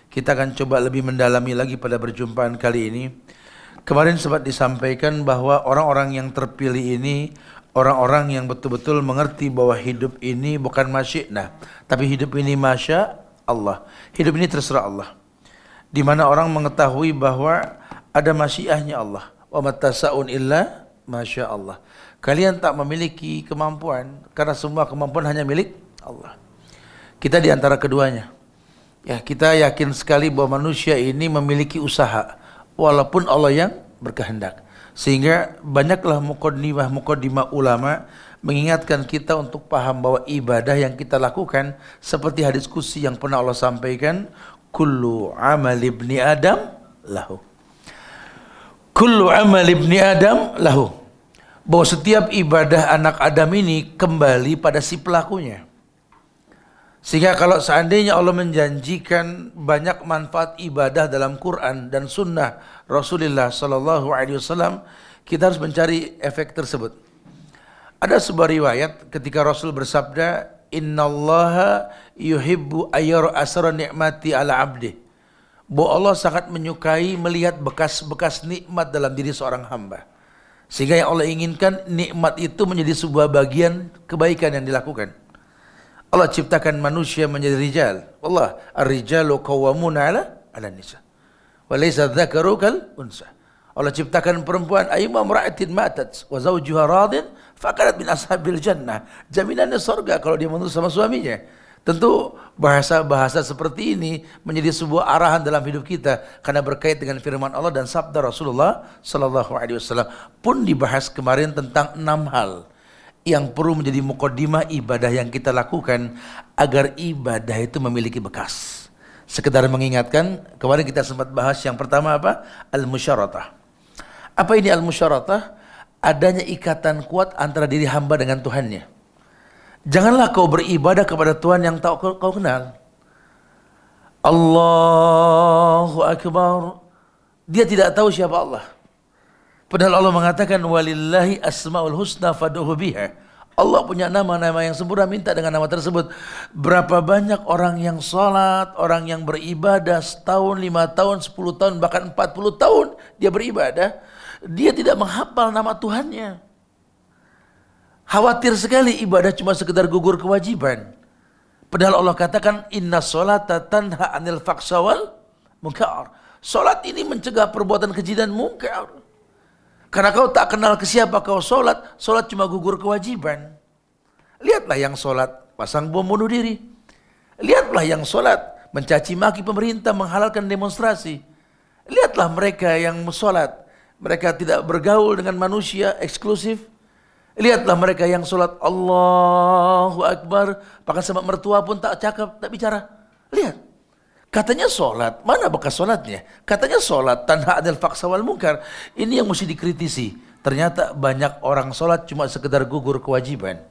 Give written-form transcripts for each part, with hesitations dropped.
Kita akan coba lebih mendalami lagi pada perjumpaan kali ini. Kemarin sempat disampaikan bahwa orang-orang yang terpilih ini orang-orang yang betul-betul mengerti bahwa hidup ini bukan masyi'nah, tapi hidup ini masya Allah. Hidup ini terserah Allah. Di mana orang mengetahui bahwa ada masyiahnya Allah. Wa matasa'un illa masya Allah. Kalian tak memiliki kemampuan karena semua kemampuan hanya milik Allah. Kita di antara keduanya. Ya, kita yakin sekali bahwa manusia ini memiliki usaha walaupun Allah yang berkehendak. Sehingga banyaklah muqaddimah ulama mengingatkan kita untuk paham bahwa ibadah yang kita lakukan seperti hadis qudsi yang pernah Allah sampaikan, kullu amal ibni Adam lahu. Kullu amal ibni Adam lahu. Bahwa setiap ibadah anak Adam ini kembali pada si pelakunya. Sehingga kalau seandainya Allah menjanjikan banyak manfaat ibadah dalam Quran dan Sunnah Rasulullah Sallallahu Alaihi Wasallam, kita harus mencari efek tersebut. Ada sebuah riwayat ketika Rasul bersabda, Innallaha yuhibbu ayyara asra ni'mati ala abdi. Bahwa Allah sangat menyukai melihat bekas-bekas nikmat dalam diri seorang hamba. Sehingga yang Allah inginkan nikmat itu menjadi sebuah bagian kebaikan yang dilakukan. Allah ciptakan manusia menjadi rijal. Allah, ar-rijalu qawwamuna ala nisa. Wa laysa dzakaru kal unsa. Allah ciptakan perempuan, ayyuma imra'atin matat wa zawjuha radin faqalat min ashabil jannah. Jaminannya surga kalau dia menurut sama suaminya. Tentu bahasa-bahasa seperti ini menjadi sebuah arahan dalam hidup kita karena berkait dengan firman Allah dan sabda Rasulullah sallallahu alaihi wasallam. Pun dibahas kemarin tentang 6 hal yang perlu menjadi muqaddimah ibadah yang kita lakukan agar ibadah itu memiliki bekas. Sekedar mengingatkan, kemarin kita sempat bahas yang pertama apa? Al-musyaratah. Apa ini al-musyaratah? Adanya ikatan kuat antara diri hamba dengan Tuhannya. Janganlah kau beribadah kepada Tuhan yang tak kau kenal. Allahu Akbar. Dia tidak tahu siapa Allah. Padahal Allah mengatakan walillahi asmaul husna fad'uhu biha. Allah punya nama-nama yang sempurna, minta dengan nama tersebut. Berapa banyak orang yang salat, orang yang beribadah setahun, 5 tahun, 10 tahun, bahkan 40 tahun dia beribadah, dia tidak menghafal nama Tuhannya. Khawatir sekali ibadah cuma sekedar gugur kewajiban. Padahal Allah katakan inna sholata tanha anil fahsya wal munkar. Salat ini mencegah perbuatan keji dan munkar. Karena kau tak kenal ke siapa kau sholat cuma gugur kewajiban. Lihatlah yang sholat pasang bom bunuh diri. Lihatlah yang sholat mencaci maki pemerintah, menghalalkan demonstrasi. Lihatlah mereka yang sholat, mereka tidak bergaul dengan manusia eksklusif. Lihatlah mereka yang sholat Allahu Akbar, bahkan sama mertua pun tak cakap, tak bicara. Lihat. Katanya sholat, mana bekas sholatnya? Katanya sholat, tanha anil fahsya wal munkar. Ini yang mesti dikritisi. Ternyata banyak orang sholat cuma sekedar gugur kewajiban.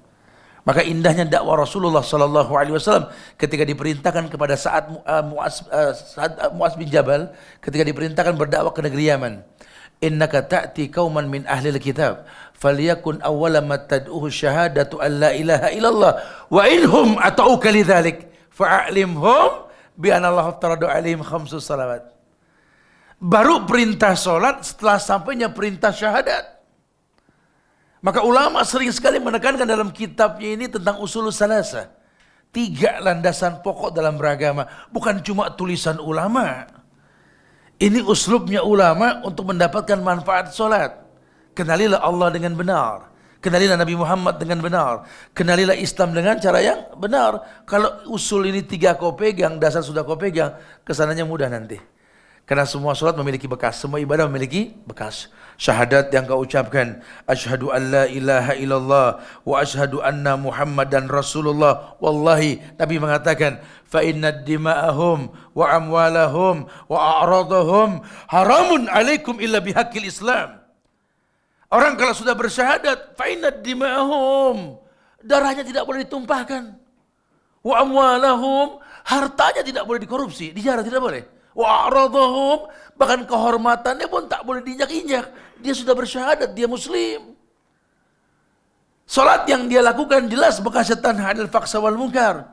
Maka indahnya dakwah Rasulullah Sallallahu Alaihi Wasallam ketika diperintahkan kepada saat Mu'az bin Jabal, ketika diperintahkan berdakwah ke negeri Yaman. Innaka ta'ti qauman min ahlil kitab falyakun awwala ma tad'uhu syahadatu an la ilaha illallah wa inhum ata'uka lidzalik fa'alimhum bi anallahu taradu alaihim khamsus salawat. Baru perintah sholat setelah sampainya perintah syahadat. Maka ulama sering sekali menekankan dalam kitabnya ini tentang usul salasa. 3 landasan pokok dalam beragama. Bukan cuma tulisan ulama. Ini uslubnya ulama untuk mendapatkan manfaat sholat. Kenalilah Allah dengan benar. Kenalilah Nabi Muhammad dengan benar. Kenalilah Islam dengan cara yang benar. Kalau usul ini 3 kau pegang, dasar sudah kau pegang, kesananya mudah nanti. Karena semua sholat memiliki bekas, semua ibadah memiliki bekas. Syahadat yang kau ucapkan, asyhadu an la ilaha illallah wa asyhadu anna Muhammadan Rasulullah. Wallahi, Nabi mengatakan, fa inna dima'ahum wa amwalahum wa a'radahum haramun alaikum illa bihaqqil Islam. Orang kalau sudah bersyahadat, fa inna dima'ahum, darahnya tidak boleh ditumpahkan. Wa amwalahum, hartanya tidak boleh dikorupsi, dijarah tidak boleh. Wa a'radahum, bahkan kehormatannya pun tak boleh diinjak-injak. Dia sudah bersyahadat, dia muslim. Salat yang dia lakukan jelas bekas tanha 'anil fahsya wal munkar.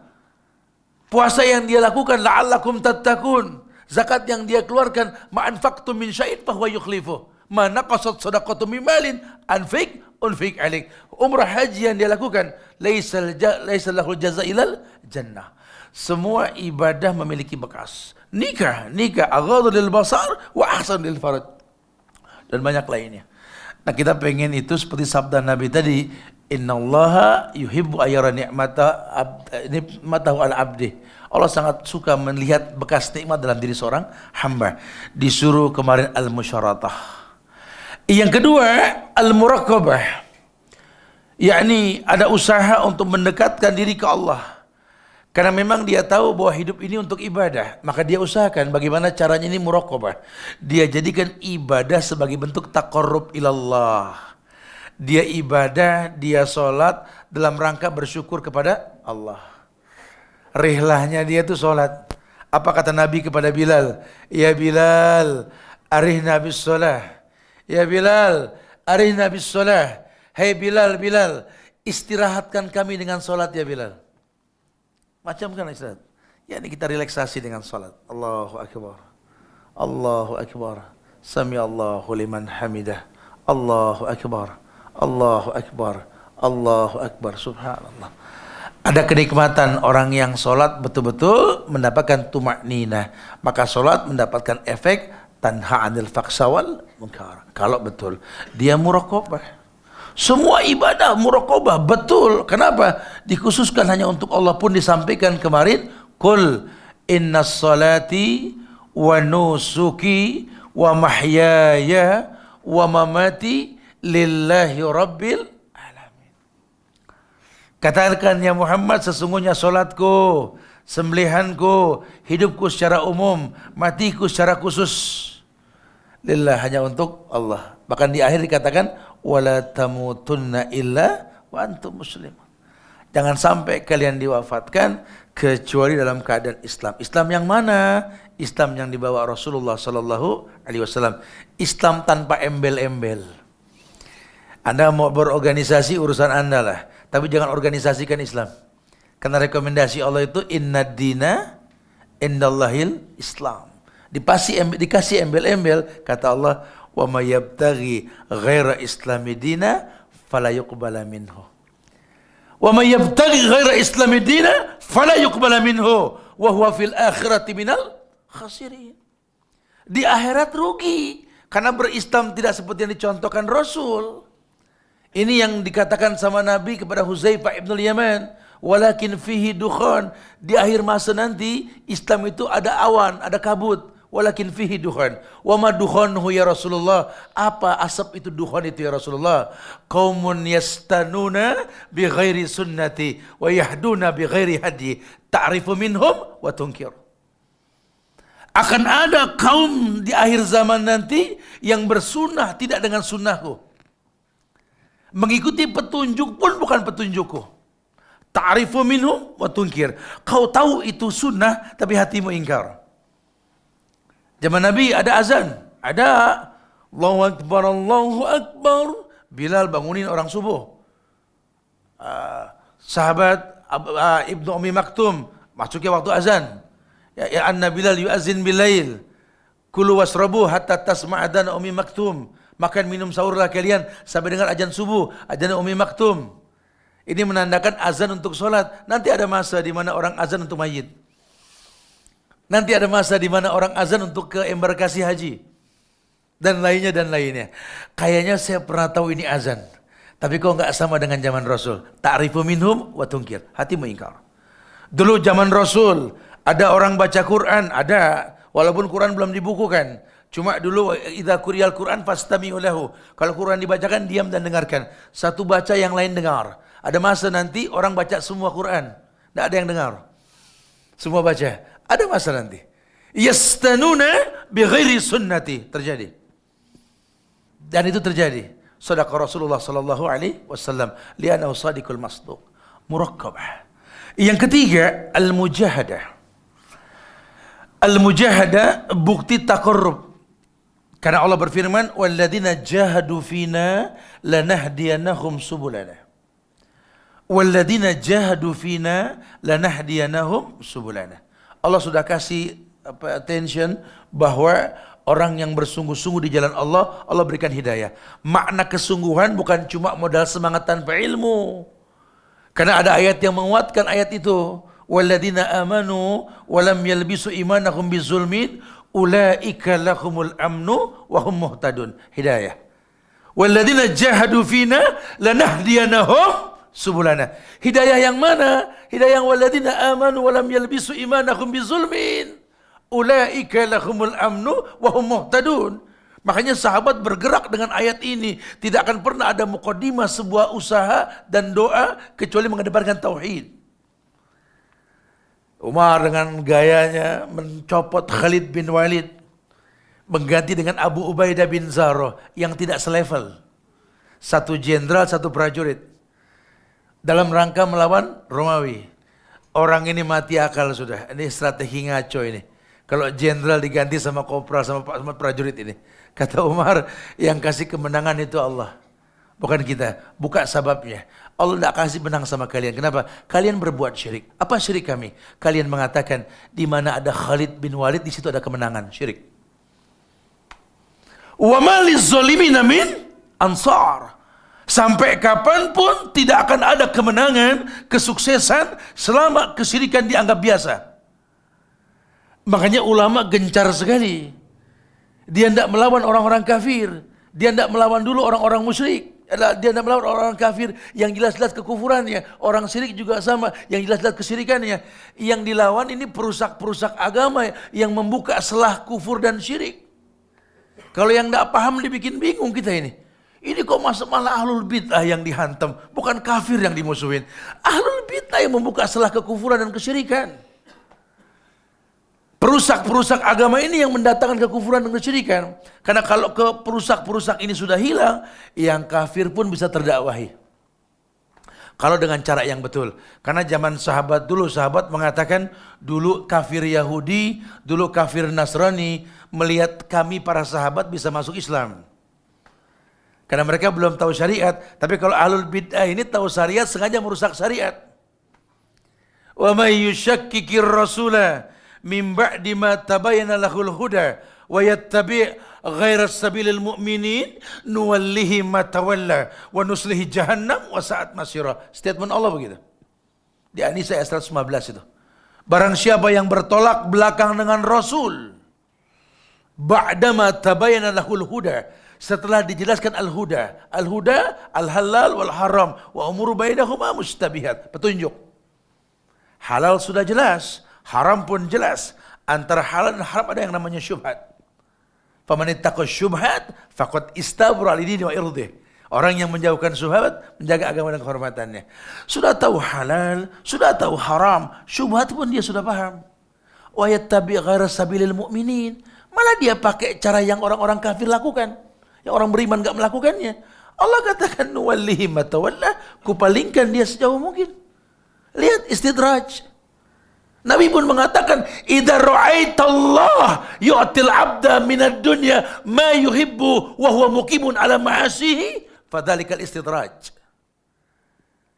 Puasa yang dia lakukan la'allakum tattaqun. Zakat yang dia keluarkan ma anfaqtum min syai'in fahuwa yukhlifuh. Ma naqasat shadaqatu min malin unfik alaik. Umrah haji yang dia lakukan laisa lahul jazaa ilal jannah. Semua ibadah memiliki bekas. Nikah aghadhu lil basar wa ahsan lil farj. Dan banyak lainnya. Nah, kita pengen itu seperti sabda Nabi tadi, innallaha yuhibbu ayyara ni'matahu ala abdi. Allah sangat suka melihat bekas nikmat dalam diri seorang hamba. Disuruh kemarin al-musyaratah. Yang kedua, al-muraqabah. Yakni ada usaha untuk mendekatkan diri ke Allah. Karena memang dia tahu bahwa hidup ini untuk ibadah, maka dia usahakan bagaimana caranya ini muraqabah. Dia jadikan ibadah sebagai bentuk taqarrub ilallah. Dia ibadah, dia sholat dalam rangka bersyukur kepada Allah. Rihlahnya dia itu sholat. Apa kata Nabi kepada Bilal? Ya Bilal, arihna bis sholah. Ya Bilal, arihna bis sholah. Hai Bilal, istirahatkan kami dengan sholat ya Bilal. Macam kan istirahat? Ya ini kita relaksasi dengan sholat. Allahu Akbar. Allahu Akbar. Sami Allahu liman hamidah. Allahu Akbar. Allahu Akbar. Allahu Akbar. Subhanallah. Ada kenikmatan orang yang sholat betul-betul mendapatkan tumakninah. Maka sholat mendapatkan efek tanha 'anil fahsya wal munkar. Kalau betul dia muraqabah. Semua ibadah muraqabah betul. Kenapa? Dikhususkan hanya untuk Allah pun disampaikan kemarin. Qul innas salati wa nusuki wa mahyaya wa mamati lillahi rabbil alamin. Katakan ya Muhammad, sesungguhnya salatku, sembelihanku, hidupku secara umum, matiku secara khusus lillah, hanya untuk Allah. Bahkan di akhir dikatakan wala tamutunna illa wa antum muslimun. Jangan sampai kalian diwafatkan kecuali dalam keadaan Islam. Islam yang mana? Islam yang dibawa Rasulullah sallallahu alaihi wasallam. Islam tanpa embel-embel. Anda mau berorganisasi urusan Anda lah, tapi jangan organisasikan Islam. Karena rekomendasi Allah itu innad dina indallahil Islam. Dikasih embel-embel, kata Allah, wa may yabtaghi ghaira islami dina fala yuqbala minhu. Wa may yabtaghi ghaira islami dina fala yuqbala minhu wa huwa fil akhirati minal khasirin. Di akhirat rugi karena berislam tidak seperti yang dicontohkan Rasul. Ini yang dikatakan sama Nabi kepada Huzaifah ibn Yaman, walakin fihi dukhan. Di akhir masa nanti Islam itu ada awan, ada kabut. Walakin fihi dukhan. Wa ma dukhanuhu ya Rasulullah? Apa asap itu, dukhan itu ya Rasulullah? Qaumun yastanuna bi ghairi sunnati wa yahduna bi ghairi hadi. Ta'rifu minhum wa tunkir. Akan ada kaum di akhir zaman nanti yang bersunnah tidak dengan sunnahku. Mengikuti petunjuk pun bukan petunjukku. Ta'rifu minhum wa tunkir. Kau tahu itu sunnah tapi hatimu ingkar. Zaman Nabi ada azan, ada Allahu Akbar, Allahu Akbar. Bilal bangunin orang subuh. Sahabat Ibnu Ummi Maktum masuknya waktu azan. Ya anna Bilal yu'azzin bilail. Kulu wasrabu hatta tasma'adana Ummi Maktum. Makan minum sahurlah kalian sampai dengar azan subuh, azan Ummi Maktum. Ini menandakan azan untuk sholat. Nanti ada masa di mana orang azan untuk mayit. Nanti ada masa di mana orang azan untuk ke embarkasi haji. Dan lainnya. Kayaknya saya pernah tahu ini azan. Tapi kok enggak sama dengan zaman Rasul. Ta'rifu minhum wa tunkir. Hatimu ingkar. Dulu zaman Rasul ada orang baca Quran, ada. Walaupun Quran belum dibukukan. Cuma dulu idza quriyal Quran fastami'u lahu. Kalau Quran dibacakan diam dan dengarkan. Satu baca yang lain dengar. Ada masa nanti orang baca semua Quran. Tidak ada yang dengar. Semua baca. Ada masa nanti. Yastanuna bi ghairi sunnati. Terjadi. Dan itu terjadi. Shadaqa Rasulullah sallallahu alaihi wasallam li'annahu shadiqul masduq. Muraqabah. Yang ketiga, al-mujahadah. Al-mujahadah bukti taqarrub. Karena Allah berfirman, "Walladzina jahadu fina lanahdiyannahum subulana." Walladzina jahadu fina lanahdiyanahum subulana. Allah sudah kasih attention bahwa orang yang bersungguh-sungguh di jalan Allah, Allah berikan hidayah. Makna kesungguhan bukan cuma modal semangat tanpa ilmu. Karena ada ayat yang menguatkan ayat itu. Walladzina amanu walam yalbisu imanahum bizulmin ulaika lahumul amnu wa hum muhtadun. Hidayah. Walladzina jahadu fina lanahdiyanahum subulana. Hidayah yang mana? Hidayah yang walladzina amanu walam yalbisu imanahum bizulmin ulaika lahumul amnu wa hum muhtadun. Makanya sahabat bergerak dengan ayat ini. Tidak akan pernah ada muqaddimah sebuah usaha dan doa kecuali mengedepankan tauhid. Umar dengan gayanya mencopot Khalid bin Walid, mengganti dengan Abu Ubaidah bin Zarrah yang tidak selevel. Satu jenderal, satu prajurit. Dalam rangka melawan Romawi. Orang ini mati akal sudah. Ini strategi ngaco ini. Kalau jenderal diganti sama kopral sama prajurit ini. Kata Umar, yang kasih kemenangan itu Allah. Bukan kita. Buka sababnya. Allah tidak kasih menang sama kalian. Kenapa? Kalian berbuat syirik. Apa syirik kami? Kalian mengatakan, di mana ada Khalid bin Walid, di situ ada kemenangan. Syirik. Wa ma lizzalimin min ansar. Sampai kapanpun tidak akan ada kemenangan, kesuksesan selama kesyirikan dianggap biasa. Makanya ulama gencar sekali. Dia tidak melawan orang-orang kafir. Dia tidak melawan dulu orang-orang musyrik. Dia tidak melawan orang-orang kafir yang jelas-jelas kekufurannya. Orang syirik juga sama, yang jelas-jelas kesyirikannya. Yang dilawan ini perusak-perusak agama yang membuka selah kufur dan syirik. Kalau yang tidak paham dibikin bingung kita ini. Ini kok malah ahlul bid'ah yang dihantam, bukan kafir yang dimusuhin. Ahlul bid'ah yang membuka selah kekufuran dan kesyirikan. Perusak-perusak agama ini yang mendatangkan kekufuran dan kesyirikan. Karena kalau perusak-perusak ini sudah hilang, yang kafir pun bisa terdakwahi. Kalau dengan cara yang betul. Karena zaman sahabat dulu, sahabat mengatakan dulu kafir Yahudi, dulu kafir Nasrani, melihat kami para sahabat bisa masuk Islam. Karena mereka belum tahu syariat. Tapi kalau ahlul bid'ah ini tahu syariat, sengaja merusak syariat. Wa may yushakkikir rasula min ba'di ma tabayyana lahul huda wa yattabi' ghaira sabilil mu'minin nuwallihi ma tawalla wa nuslihi jahannam wa sa'at masira. Statement Allah begitu. Di An-Nisa ayat 115 itu. Barang siapa yang bertolak belakang dengan Rasul ba'da ma tabayyana lahul huda, setelah dijelaskan al-huda, al-huda, al-halal wal-haram, wa umuru bainahuma mustabihat, petunjuk. Halal sudah jelas, haram pun jelas. Antara halal dan haram ada yang namanya syubhat. Faman ittaqa syubhat faqad istabra lidini wa irdih. Orang yang menjauhkan syubhat, menjaga agama dan kehormatannya. Sudah tahu halal, sudah tahu haram, syubhat pun dia sudah paham. Wa yattabi' ghaira sabilil mu'minin. Malah dia pakai cara yang orang-orang kafir lakukan. Yang orang beriman enggak melakukannya. Allah katakan nuwallihi ma tawalla, kupalingkan dia sejauh mungkin. Lihat istidraj. Nabi pun mengatakan, "Idza ra'aitallah yu'til 'abda minad dunya ma yuhibbu wa huwa muqimun 'ala ma'asihi, fadzalikal istidraj."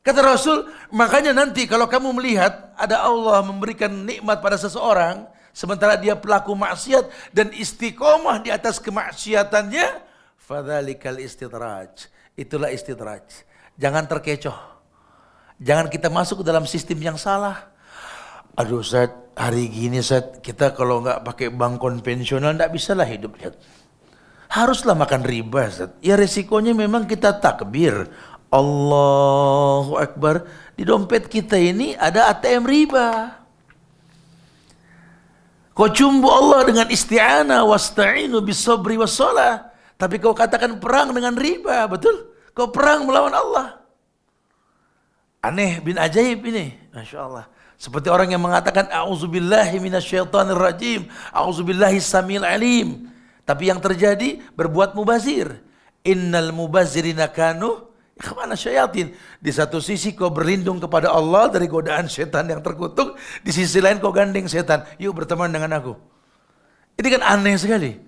Kata Rasul, makanya nanti kalau kamu melihat ada Allah memberikan nikmat pada seseorang sementara dia pelaku maksiat dan istiqomah di atas kemaksiatannya, fadzalikal istidraj. Itulah istidraj. Jangan terkecoh. Jangan kita masuk ke dalam sistem yang salah. Aduh Ustaz, hari gini Ustaz, kita kalau nggak pakai bank konvensional nggak bisa lah hidup Ustaz. Haruslah makan riba Ustaz. Ya resikonya memang kita takbir. Allahu Akbar. Di dompet kita ini ada ATM riba. Kau cumbu Allah dengan isti'anah, wasta'inu bisabri wassalah. Tapi kau katakan perang dengan riba, betul? Kau perang melawan Allah. Aneh bin ajaib ini, Masya Allah. Seperti orang yang mengatakan a'udzubillahi minasyaitonir rajim, a'udzubillahi samil alim. Tapi yang terjadi berbuat mubazir. Innal mubazirina kanu ikhwana syayatin. Di satu sisi kau berlindung kepada Allah dari godaan setan yang terkutuk, di sisi lain kau gandeng setan, yuk berteman dengan aku. Ini kan aneh sekali.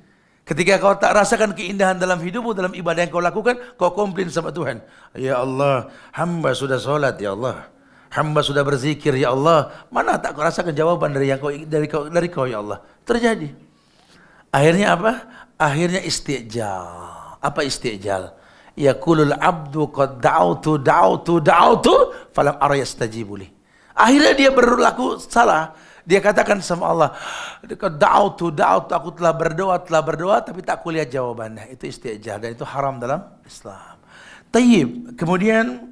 Ketika kau tak rasakan keindahan dalam hidupmu, dalam ibadah yang kau lakukan, kau komplain sama Tuhan. Ya Allah, hamba sudah sholat ya Allah. Hamba sudah berzikir ya Allah. Mana tak kau rasakan jawaban dari kau ya Allah. Terjadi. Akhirnya apa? Akhirnya istijal. Apa istijal? Yaqulul abdu qad da'autu falam ara yastajibu li. Akhirnya dia berlaku salah. Dia katakan sama Allah, da'autu, aku telah berdoa, tapi tak kulihat jawabannya. Itu istijal dan itu haram dalam Islam. Tayyib. Kemudian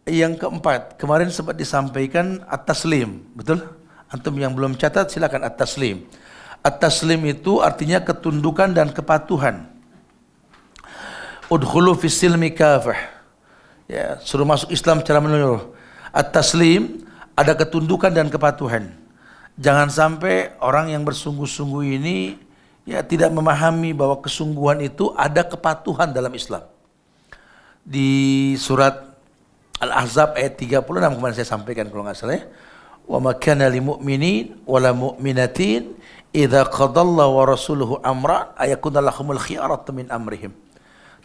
yang keempat, kemarin sempat disampaikan at-taslim, betul? Antum yang belum catat silakan at-taslim. At-taslim itu artinya ketundukan dan kepatuhan. Udkhulu fis silmi kafah. Ya, suruh masuk Islam secara menyeluruh. At-taslim ada ketundukan dan kepatuhan. Jangan sampai orang yang bersungguh-sungguh ini ya tidak memahami bahwa kesungguhan itu ada kepatuhan dalam Islam. Di surat Al-Ahzab ayat 36 kemarin saya sampaikan kalau nggak salah ya. Wa ma kana lil mu'minin wala mu'minatin idza qadallahu wa rasuluhu amran ayakuna lahumul khiyaratu min amrihim.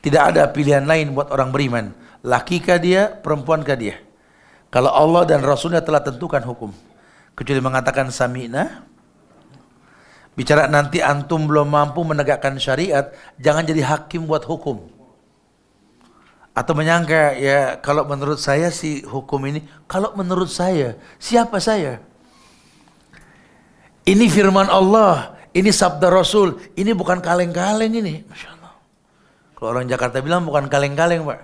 Tidak ada pilihan lain buat orang beriman, laki kah dia, perempuan kah dia. Kalau Allah dan Rasulnya telah tentukan hukum, kecuali mengatakan sami'na. Bicara nanti antum belum mampu menegakkan syariat, jangan jadi hakim buat hukum. Atau menyangka, ya kalau menurut saya sih hukum ini, kalau menurut saya, siapa saya? Ini firman Allah, ini sabda Rasul, ini bukan kaleng-kaleng ini. Masya Allah. Kalau orang Jakarta bilang bukan kaleng-kaleng Pak.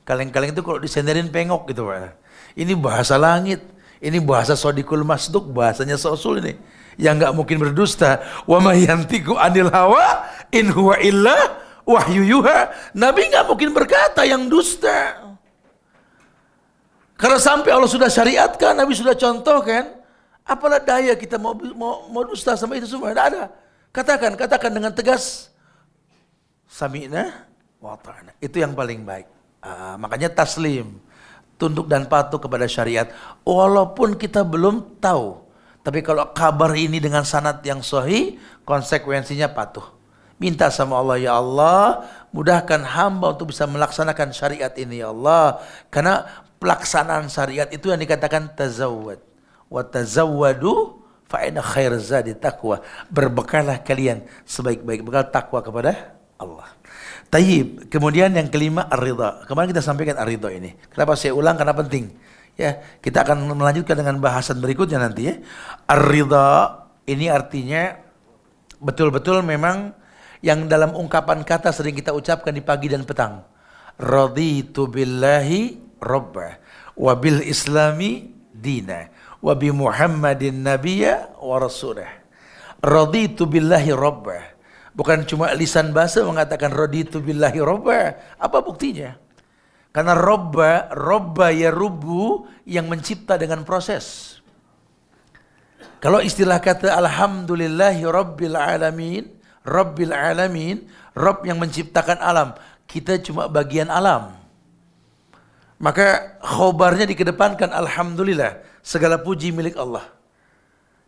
Kaleng-kaleng itu kalau disenderin pengok gitu Pak. Ini bahasa langit. Ini bahasa Shodikul Masduk, bahasanya Rasul ini. Yang nggak mungkin berdusta. Wa ma yantiqu anil hawa in huwa illa wahyu yuha. Nabi nggak mungkin berkata yang dusta. Karena sampai Allah sudah syariatkan, Nabi sudah contohkan, apalah daya kita mau dusta sama itu semua. Tidak ada. Katakan dengan tegas. Sami'na wa ta'ana. Itu yang paling baik. Makanya taslim. Tunduk dan patuh kepada syariat. Walaupun kita belum tahu. Tapi kalau kabar ini dengan sanad yang sahih, konsekuensinya patuh. Minta sama Allah, ya Allah, mudahkan hamba untuk bisa melaksanakan syariat ini, ya Allah. Karena pelaksanaan syariat itu yang dikatakan tazawwad. Wa tazawwadu fa inna khair zadi taqwa. Berbekalah kalian sebaik-baik bekal takwa kepada Allah. Tayyib. Kemudian yang kelima ar-ridha. Kemarin kita sampaikan ar-ridha ini. Kenapa saya ulang? Karena penting. Ya, kita akan melanjutkan dengan bahasan berikutnya nanti ya. Ar-ridha ini artinya betul-betul memang yang dalam ungkapan kata sering kita ucapkan di pagi dan petang. Raditu billahi rabba wa bil islami dina wa bi Muhammadin nabiyya wa rasulah. Raditu billahi rabba. Bukan cuma lisan bahasa mengatakan raditu billahi rabba. Apa buktinya? Karena robba ya rubu yang mencipta dengan proses. Kalau istilah kata alhamdulillahi rabbil alamin, Rabb yang menciptakan alam. Kita cuma bagian alam. Maka khobarnya dikedepankan alhamdulillah. Segala puji milik Allah.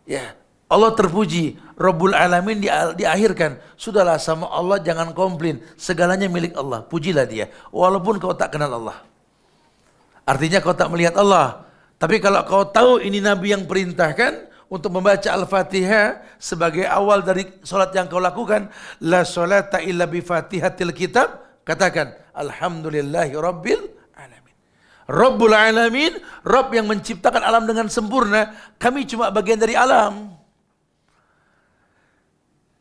Ya, Allah terpuji, Rabbul Alamin diakhirkan. Sudahlah sama Allah jangan komplain. Segalanya milik Allah, pujilah dia. Walaupun kau tak kenal Allah. Artinya kau tak melihat Allah. Tapi kalau kau tahu ini Nabi yang perintahkan untuk membaca Al-Fatihah sebagai awal dari solat yang kau lakukan. La solata illa bi fatihatil kitab. Katakan, alhamdulillahi rabbil alamin. Rabbul Alamin, Rabb yang menciptakan alam dengan sempurna. Kami cuma bagian dari alam.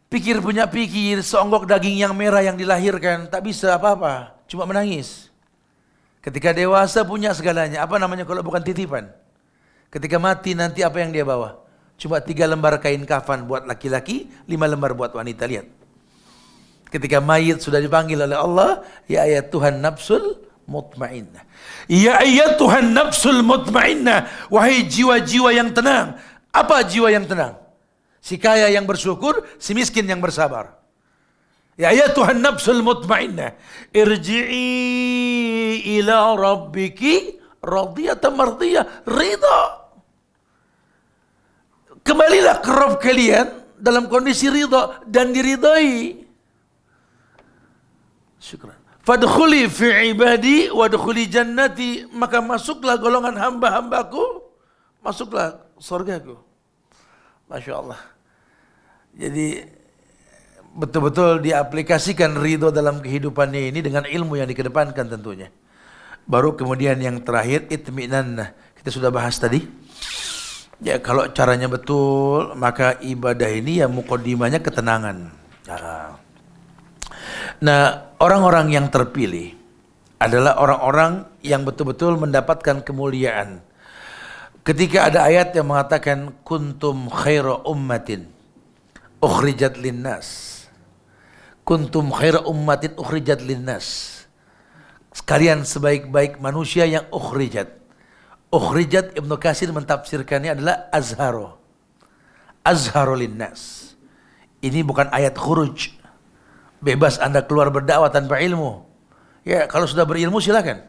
Pikir punya pikir, seonggok daging yang merah yang dilahirkan, tak bisa apa-apa, cuma menangis. Ketika dewasa punya segalanya, apa namanya kalau bukan titipan? Ketika mati nanti apa yang dia bawa? Cuma 3 lembar kain kafan buat laki-laki, 5 lembar buat wanita, lihat. Ketika mayit sudah dipanggil oleh Allah, ya ayat Tuhan nafsul mutmainnah. Ya ayat Tuhan nafsul mutmainnah, wahai jiwa-jiwa yang tenang. Apa jiwa yang tenang? Si kaya yang bersyukur, si miskin yang bersabar. Ya Tuhan nafsul mutmainnah, irji'i ila rabbiki radiyatan mardiyah, ridha. Kembalilah ke Rabb kalian dalam kondisi ridha dan diridai. Syukran. Fadkhuli fi ibadi wadkhuli jannati, maka masuklah golongan hamba-hambaku, masuklah surgaku. Masya Allah. Jadi betul-betul diaplikasikan ridho dalam kehidupannya ini dengan ilmu yang dikedepankan tentunya. Baru kemudian yang terakhir itminan. Kita sudah bahas tadi. Ya kalau caranya betul, maka ibadah ini ya muqaddimahnya ketenangan. Nah, orang-orang yang terpilih adalah orang-orang yang betul-betul mendapatkan kemuliaan. Ketika ada ayat yang mengatakan kuntum khaira ummatin ukhrijat linnas. Kuntum khaira ummatin ukhrijat linnas. Sekalian sebaik-baik manusia yang ukhrijat. Ukhrijat Ibnu Katsir mentafsirkannya adalah azharo. Azharo linnas. Ini bukan ayat khuruj. Bebas Anda keluar berdakwah tanpa ilmu. Ya, kalau sudah berilmu silakan.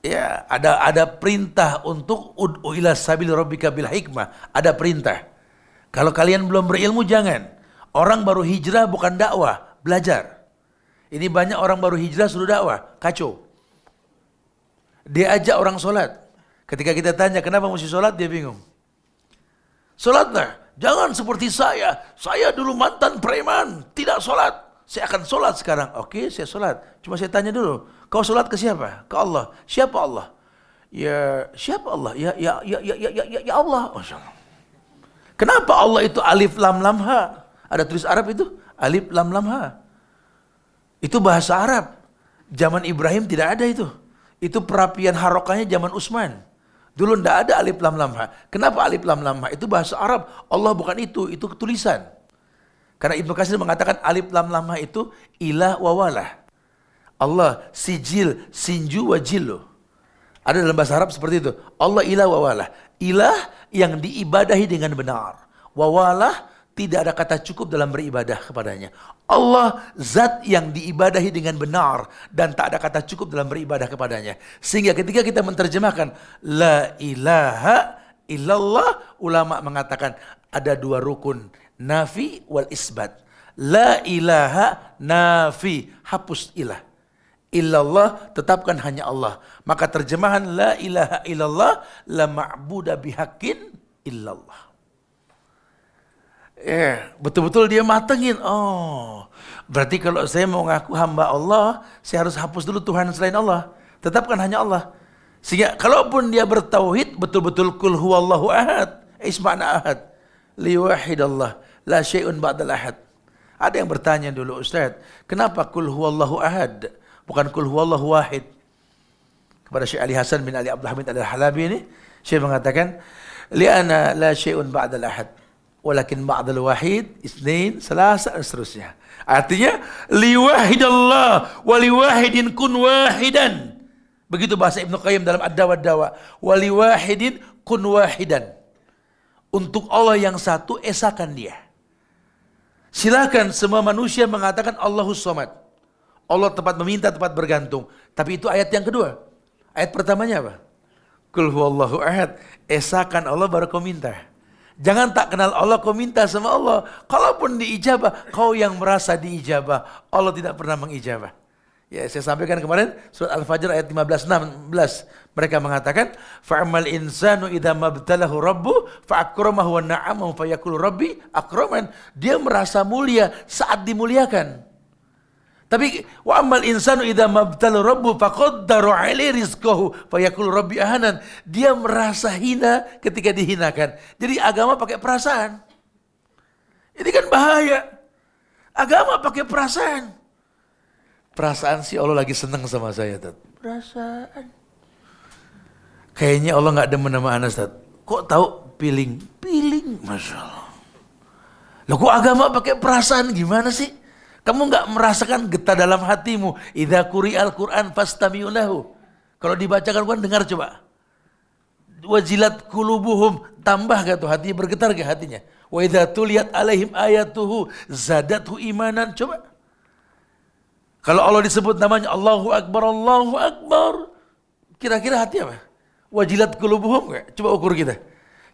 Ya, ada perintah untuk ud'u ila sabil rabbika bil hikmah. Ada perintah. Kalau kalian belum berilmu jangan. Orang baru hijrah bukan dakwah, belajar. Ini banyak orang baru hijrah suruh dakwah, kacau. Dia ajak orang sholat. Ketika kita tanya kenapa mesti sholat, dia bingung. Sholatlah, jangan seperti saya dulu mantan preman, tidak sholat. Saya akan sholat sekarang. Oke, saya sholat. Cuma saya tanya dulu, kau sholat ke siapa? Ke Allah. Siapa Allah? Ya, siapa Allah? Ya Allah. Masya Allah. Kenapa Allah itu alif lam lam ha? Ada tulis Arab itu, alif lam lam ha. Itu bahasa Arab. Zaman Ibrahim tidak ada itu. Itu perapian harokahnya zaman Utsman. Dulu tidak ada alif lam lam ha. Kenapa alif lam lam ha? Itu bahasa Arab. Allah bukan itu tulisan. Karena Ibnu Katsir mengatakan alif lam lam ha itu ilah wa walah. Allah sijil, sinju wa jillu. Ada dalam bahasa Arab seperti itu. Allah ilah wa walah. Ilah yang diibadahi dengan benar. Wa walah tidak ada kata cukup dalam beribadah kepadanya. Allah zat yang diibadahi dengan benar dan tak ada kata cukup dalam beribadah kepadanya. Sehingga ketika kita menerjemahkan la ilaha illallah, ulama mengatakan ada dua rukun, nafi wal isbat. La ilaha nafi, hapus ilah. Illallah, tetapkan hanya Allah. Maka terjemahan la ilaha illallah, la ma'buda bihaqqin illallah. Betul-betul dia matengin. Oh, berarti kalau saya mau ngaku hamba Allah, saya harus hapus dulu Tuhan selain Allah. Tetapkan hanya Allah. Sehingga kalaupun dia bertauhid, betul-betul kul huwallahu ahad. Isma'na ahad. Liwahidallah. La syai'un ba'dal ahad. Ada yang bertanya dulu, Ustaz, kenapa kul huwallahu ahad? Bukan kul huwallahu wahid. Kepada Syekh Ali Hasan bin Ali Abdul Hamid Al-Halabi ini, Syekh mengatakan, li'ana la syai'un ba'dal ahad. Walakin ba'dal wahid, isnain, salasa, dan seterusnya. Artinya, liwahidallah, waliwahidin kun wahidan. Begitu bahasa Ibnu Qayyim dalam Ad-Dawa, waliwahidin kun wahidan. Untuk Allah yang satu, esakan dia. Silakan semua manusia mengatakan Allahus Samad. Allah tempat meminta, tempat bergantung. Tapi itu ayat yang kedua. Ayat pertamanya apa? Qul huwallahu ahad. Esakan Allah baru kau minta. Jangan tak kenal Allah kau minta sama Allah. Kalaupun diijabah, kau yang merasa diijabah. Allah tidak pernah mengijabah. Ya, saya sampaikan kemarin surat Al-Fajr ayat 15-16. Mereka mengatakan, fa'amal insanu idza mabtalahu rabbuh fa'akramahu wa na'amahu fayaqulu rabbi akraman. Dia merasa mulia saat dimuliakan. Tapi wa amal insanu idza mabtalahu rabbuh faqaddara 'alaihi rizqahu fayaqulu rabbi ahanan. Dia merasa hina ketika dihinakan. Jadi agama pakai perasaan. Ini kan bahaya. Agama pakai perasaan. Perasaan sih Allah lagi senang sama saya, Tat. Perasaan. Kayaknya Allah nggak demen sama Anas, Tat. Kok tahu feeling? Feeling, Masya Allah. Loh kok agama pakai perasaan gimana sih? Kamu nggak merasakan getah dalam hatimu? Idza quri'al Qur'an fastami'u lahu. Kalau dibacakan Quran dengar coba. Wajilat qulubuhum, tambah gak tuh hatinya, bergetar gak hatinya? Wa idza tuliyat alaihim ayatuhu zadathu imanan, coba. Kalau Allah disebut namanya Allahu Akbar, Allahu Akbar. Kira-kira hati apa? Wajilat qulubuhum gak? Coba ukur kita.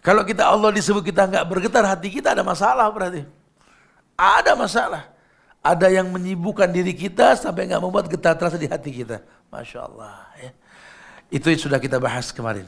Kalau kita Allah disebut kita nggak bergetar, hati kita ada masalah berarti. Ada masalah. Ada yang menyibukkan diri kita sampai nggak membuat getar terasa di hati kita. Masya Allah. Ya. Itu sudah kita bahas kemarin.